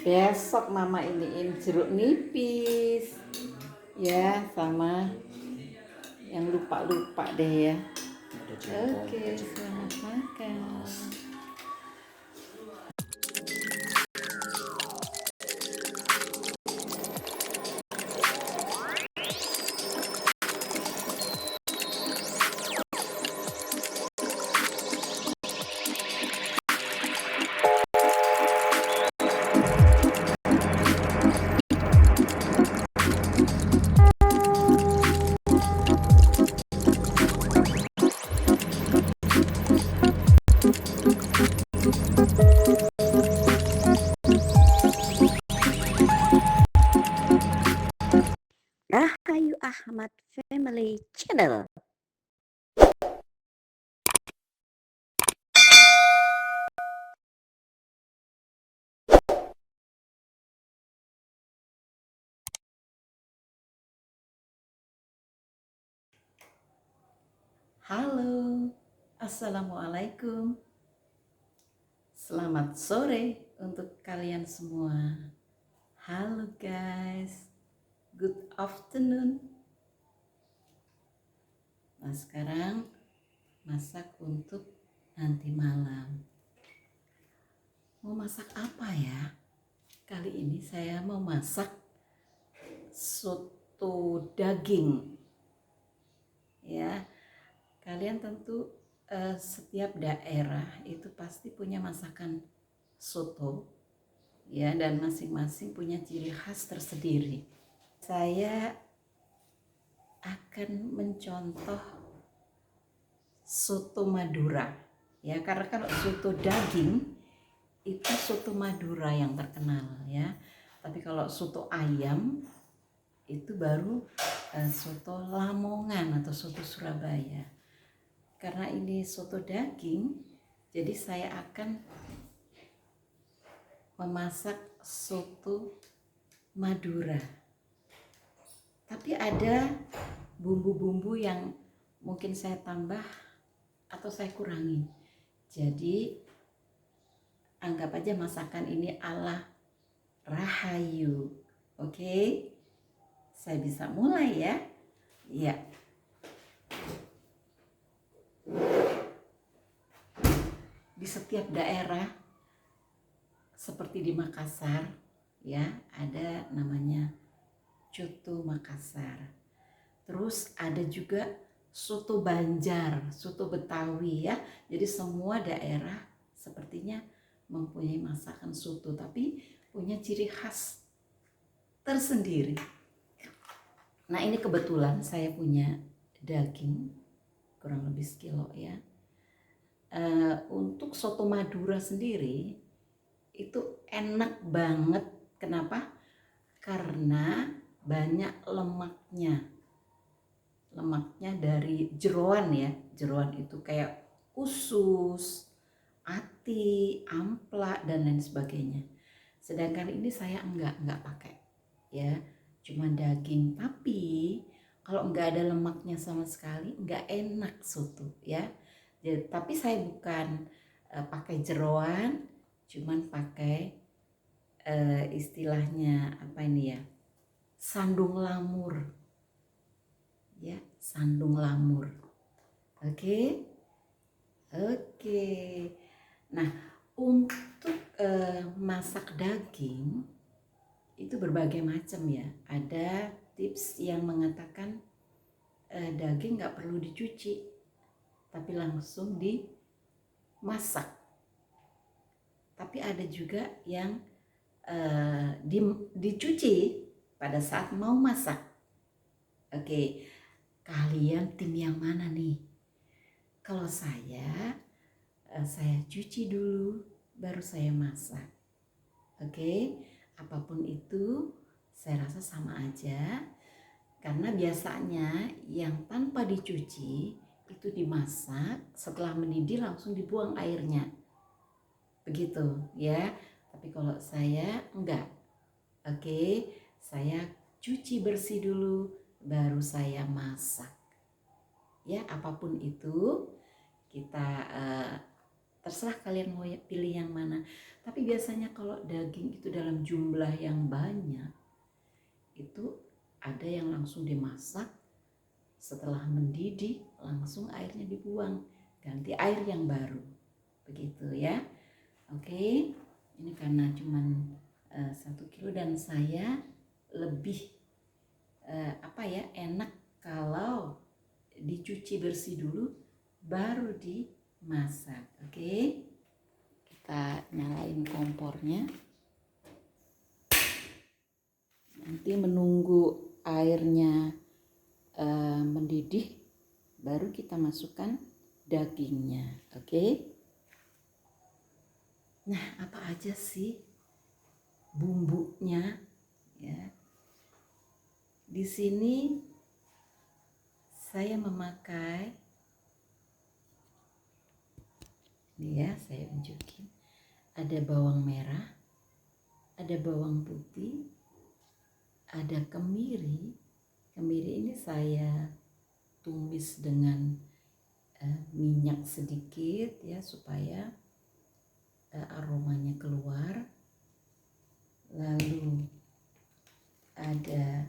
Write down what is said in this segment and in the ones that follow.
Besok mama iniin jeruk nipis ya, sama yang lupa-lupa deh ya. Oke, selamat makan. Rahayu Ahmad Family Channel. Halo, assalamualaikum. Selamat sore untuk kalian semua. Halo guys, good afternoon. Nah sekarang masak untuk nanti malam. Mau masak apa ya? Kali ini saya mau masak soto daging. Ya, kalian tentu setiap daerah itu pasti punya masakan soto, ya, dan masing-masing punya ciri khas tersendiri. Saya akan mencontoh soto Madura, ya, karena kalau soto daging itu soto Madura yang terkenal, ya. Tapi kalau soto ayam itu baru soto Lamongan atau soto Surabaya. Karena ini soto daging, jadi saya akan memasak soto Madura. Tapi ada bumbu-bumbu yang mungkin saya tambah atau saya kurangi. Jadi anggap aja masakan ini ala Rahayu. Oke? Saya bisa mulai ya. Ya. Di setiap daerah seperti di Makassar ya, ada namanya coto Makassar. Terus ada juga soto Banjar, soto Betawi ya. Jadi semua daerah sepertinya mempunyai masakan soto, tapi punya ciri khas tersendiri. Nah ini kebetulan saya punya daging kurang lebih sekilo ya. Untuk soto Madura sendiri itu enak banget. Kenapa? Karena banyak lemaknya. Lemaknya dari jeroan ya. Jeroan itu kayak usus, ati, ampla dan lain sebagainya. Sedangkan ini saya enggak pakai ya. Cuma daging, tapi kalau enggak ada lemaknya sama sekali enggak enak soto ya. Jadi, tapi saya bukan pakai jeroan, cuman pakai istilahnya apa ini ya, sandung lamur ya, sandung lamur. Oke. Nah untuk masak daging itu berbagai macam ya. Ada tips yang mengatakan daging nggak perlu dicuci, tapi langsung dimasak. Tapi ada juga yang dicuci pada saat mau masak. Oke, kalian tim yang mana nih? Kalau saya cuci dulu, baru saya masak. Oke, apapun itu saya rasa sama aja. Karena biasanya yang tanpa dicuci itu dimasak, setelah mendidih langsung dibuang airnya. Begitu ya. Tapi kalau saya enggak. Oke, saya cuci bersih dulu baru saya masak. Ya, apapun itu kita Terserah kalian mau pilih yang mana. Tapi biasanya kalau daging itu dalam jumlah yang banyak, itu ada yang langsung dimasak, setelah mendidih langsung airnya dibuang, ganti air yang baru. Begitu ya. Oke, ini karena cuman 1 kilo dan saya lebih enak kalau dicuci bersih dulu baru dimasak. Oke, kita nyalain kompornya, nanti menunggu airnya mendidih baru kita masukkan dagingnya. Oke. Nah, apa aja sih bumbunya ya? Di sini saya memakai, ini ya, saya unjukin. Ada bawang merah, ada bawang putih, ada kemiri. Kemiri ini saya tumis dengan minyak sedikit ya, supaya aromanya keluar. Lalu ada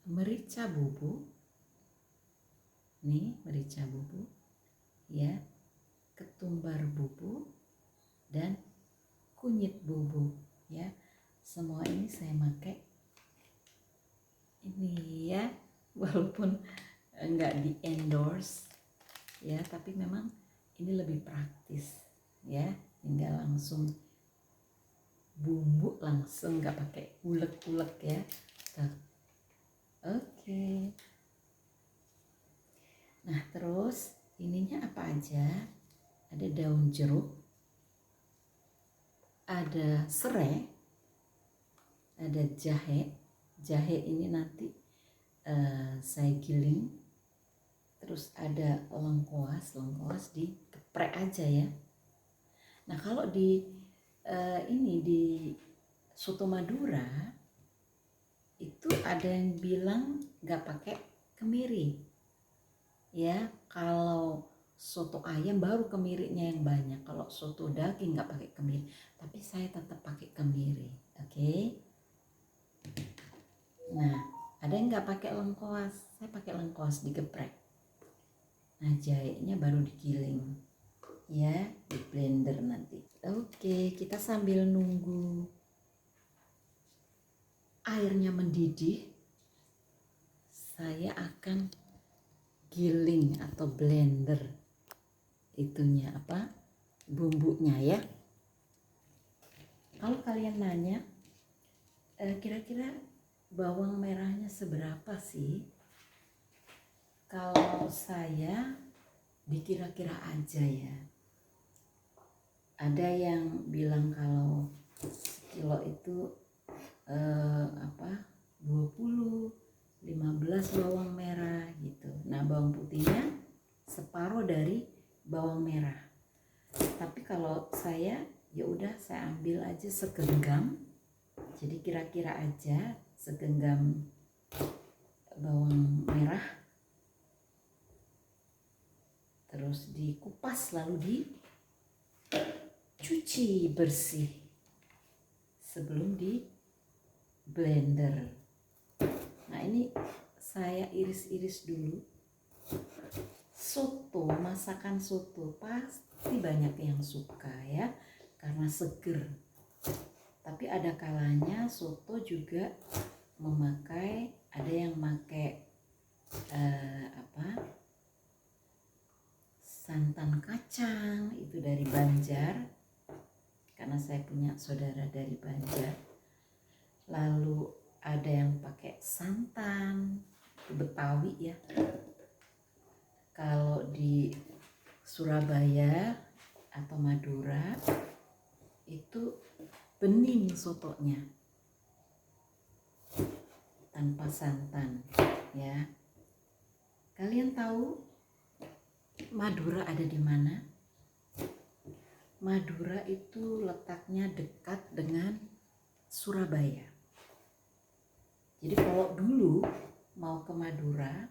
merica bubuk, nih merica bubuk ya, ketumbar bubuk dan kunyit bubuk ya. Semua ini saya pakai ini ya, walaupun enggak di endorse ya, tapi memang ini lebih praktis ya, tinggal langsung bumbu langsung, nggak pakai ulek-ulek ya. Tuh. Oke. Nah, terus ininya apa aja? Ada daun jeruk, ada serai, ada jahe. Jahe ini nanti saya giling. Terus ada lengkuas digeprek aja ya. Nah, kalau di soto Madura itu ada yang bilang nggak pakai kemiri ya. Kalau soto ayam baru kemirinya yang banyak. Kalau soto daging nggak pakai kemiri, tapi saya tetap pakai kemiri. Oke. Nah, ada yang nggak pakai lengkuas, saya pakai lengkuas digeprek. Nah, jahenya baru digiling ya, di blender nanti. Oke, kita sambil nunggu airnya mendidih, saya akan giling atau blender itunya bumbunya ya. Kalau kalian nanya kira-kira bawang merahnya seberapa sih? Kalau saya dikira-kira aja ya. Ada yang bilang kalau sekilo itu 20, 15 bawang merah gitu. Nah, bawang putihnya separuh dari bawang merah. Tapi kalau saya ya udah, saya ambil aja segenggam. Jadi kira-kira aja segenggam bawang merah. Terus dikupas lalu dicuci bersih sebelum di blender. Nah, ini saya iris-iris dulu. Soto, masakan soto pasti banyak yang suka ya, karena seger. Tapi ada kalanya soto juga ada yang memakai santan kacang, itu dari Banjar, karena saya punya saudara dari Banjar. Lalu ada yang pakai santan, itu Betawi ya. Kalau di Surabaya atau Madura itu bening sotonya, tanpa santan ya. Kalian tahu Madura ada di mana? Madura itu letaknya dekat dengan Surabaya. Jadi kalau dulu mau ke Madura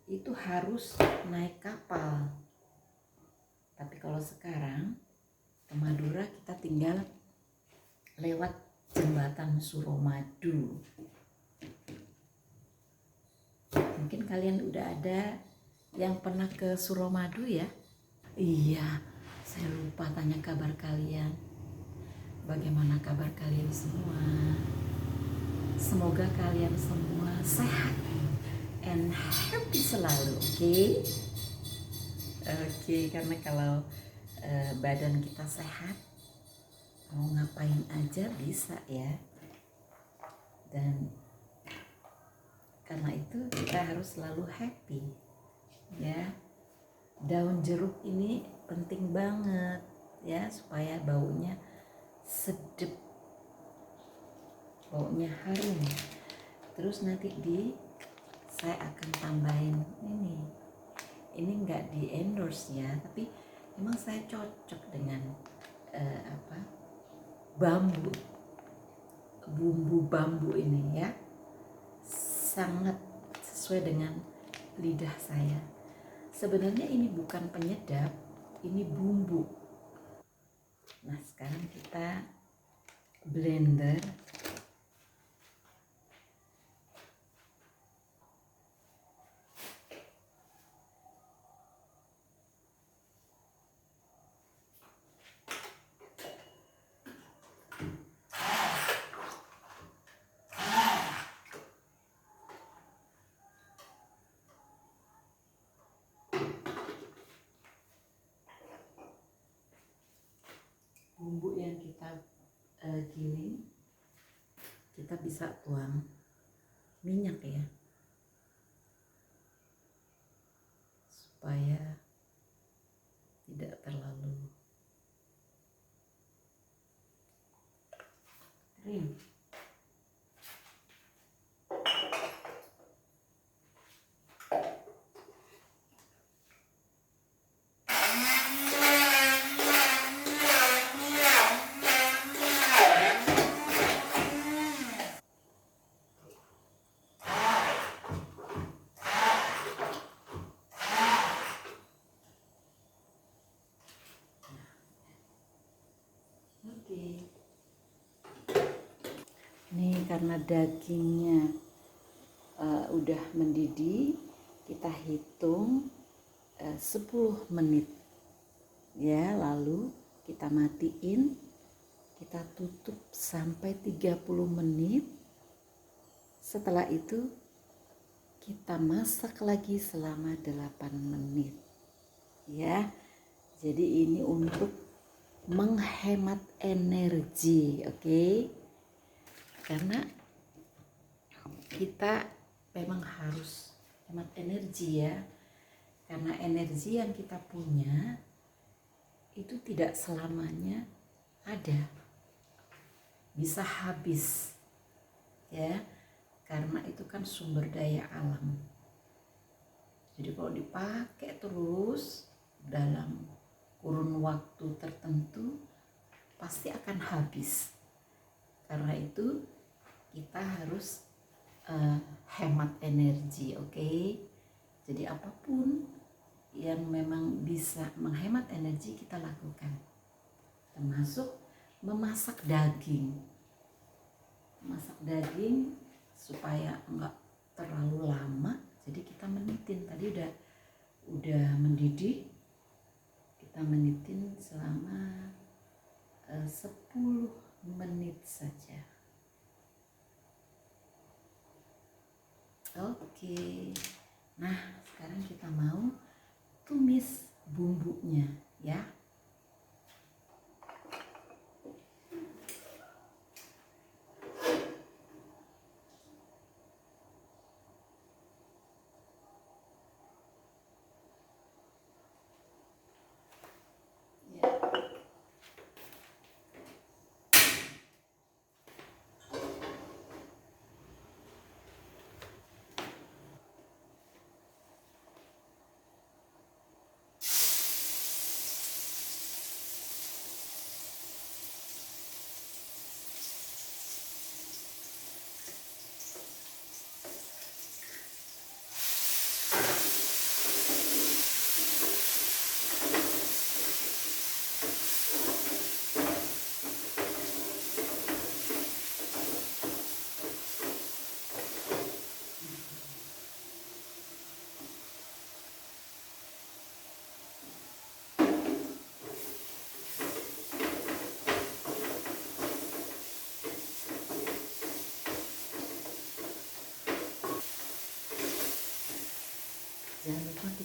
itu harus naik kapal. Tapi kalau sekarang ke Madura kita tinggal lewat jembatan Suramadu. Mungkin kalian udah ada yang pernah ke Suramadu ya? Iya, saya lupa tanya kabar kalian. Bagaimana kabar kalian semua? Semoga kalian semua sehat and happy selalu, oke? Oke, karena kalau badan kita sehat, mau ngapain aja bisa ya. Dan karena itu kita harus selalu happy ya. Daun jeruk ini penting banget ya, supaya baunya sedap, baunya harum. Terus nanti saya akan tambahin ini nggak di endorse ya, tapi emang saya cocok dengan bumbu bambu ini ya, sangat sesuai dengan lidah saya. Sebenarnya ini bukan penyedap, ini bumbu. Nah, sekarang kita blender. Bumbu yang kita giling, kita bisa tuang minyak ya, supaya tidak terlalu kering. Oke. Ini karena dagingnya udah mendidih, kita hitung 10 menit ya, lalu kita matiin, kita tutup sampai 30 menit. Setelah itu kita masak lagi selama 8 menit ya. Jadi ini untuk menghemat energi, oke? Karena kita memang harus hemat energi ya, karena energi yang kita punya itu tidak selamanya ada, bisa habis ya, karena itu kan sumber daya alam. Jadi kalau dipakai terus dalam kurun waktu tertentu pasti akan habis. Karena itu kita harus hemat energi, oke? Jadi apapun yang memang bisa menghemat energi kita lakukan, termasuk memasak daging. Memasak daging supaya enggak terlalu lama, jadi kita menitin. Tadi udah mendidih, kita menitin selama 10 menit saja. Oke, nah sekarang kita mau tumis bumbunya ya.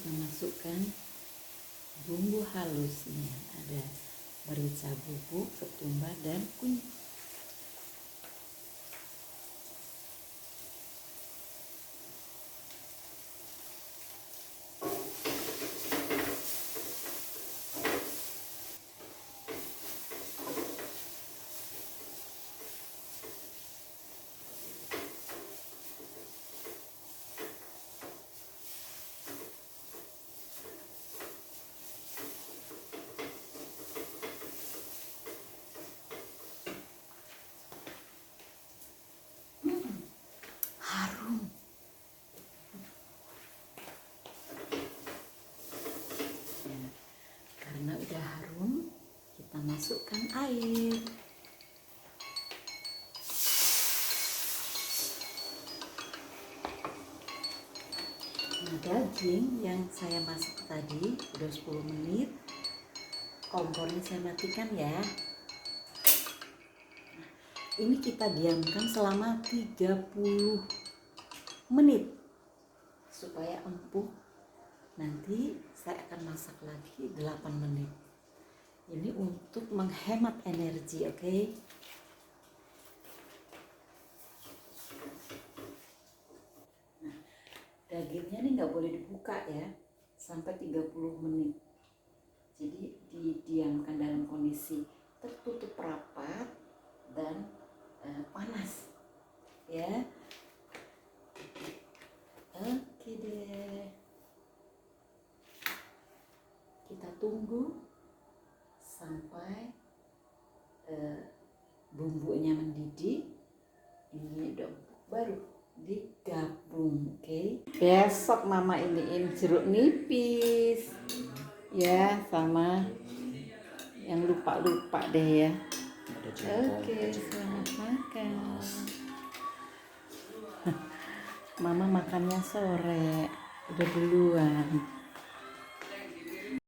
kita masukkan bumbu halusnya. Ada merica bubuk, ketumbar, dan kunyit. Harum. Ya, karena udah harum, kita masukkan air. Nah, daging yang saya masak tadi udah 10 menit. Kompornya saya matikan ya. Ini kita diamkan selama 30 menit supaya empuk. Nanti saya akan masak lagi 8 menit. Ini untuk menghemat energi, oke? Nah, dagingnya ini nggak boleh dibuka ya sampai 30 menit. Jadi didiamkan dalam kondisi tertutup rapat dan panas ya. Oke deh, kita tunggu sampai bumbunya mendidih. Ini udah baru digabung, oke? Besok mama iniin jeruk nipis ya, sama yang lupa deh ya. Oke, selamat makan. Mama makannya sore, udah duluan.